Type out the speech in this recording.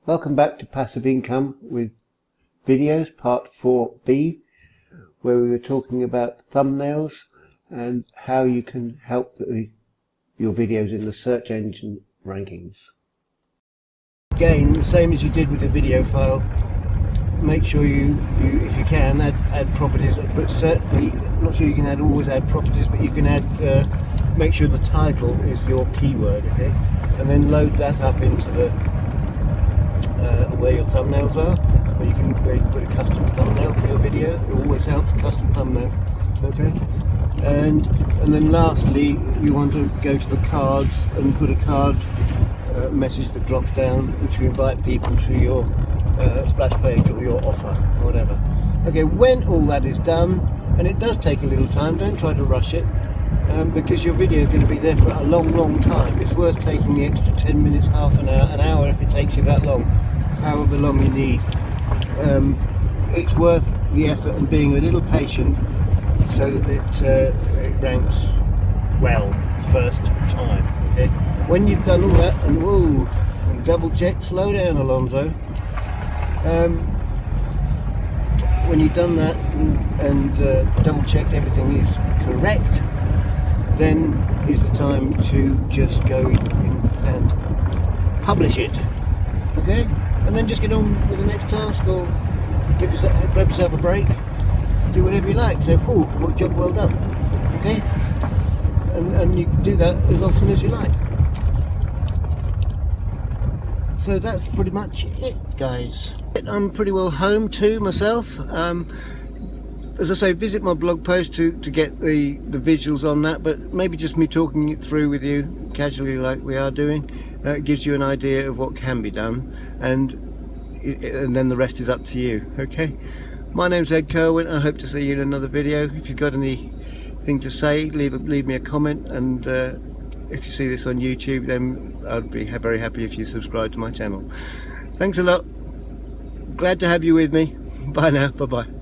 Welcome back to Passive Income with Videos, part 4B, where we were talking about thumbnails and how you can help your videos in the search engine rankings. Again, the same as you did with the video file, make sure you if you can, add properties, but certainly, I'm not sure you can always add properties, but you can add, make sure the title is your keyword, okay? And then load that up into the where your thumbnails are, where you can put a custom thumbnail for your video. It always helps, custom thumbnail, okay? And then lastly, you want to go to the cards and put a card message that drops down, which will invite people to your splash page or your offer, or whatever. Okay, when all that is done, and it does take a little time, don't try to rush it, because your video is going to be there for a long time. It's worth taking the extra 10 minutes, half an hour if it takes you that long, however long you need. It's worth the effort and being a little patient so that it ranks well first time. Okay, when you've done all that and double check, slow down Alonso, when you've done that and double checked everything is correct, then is the time to just go in and publish it, okay? And then just get on with the next task, or grab yourself a break, do whatever you like. So, well, job well done, okay? And you can do that as often as you like. So that's pretty much it, guys. I'm pretty well home too myself. As I say, visit my blog post to get the visuals on that, but maybe just me talking it through with you casually like we are doing, gives you an idea of what can be done, and then the rest is up to you, okay? My name's Ed Kirwan. I hope to see you in another video. If you've got anything to say, leave me a comment, and if you see this on YouTube, then I'd be very happy if you subscribe to my channel. Thanks a lot. Glad to have you with me. Bye now. Bye-bye.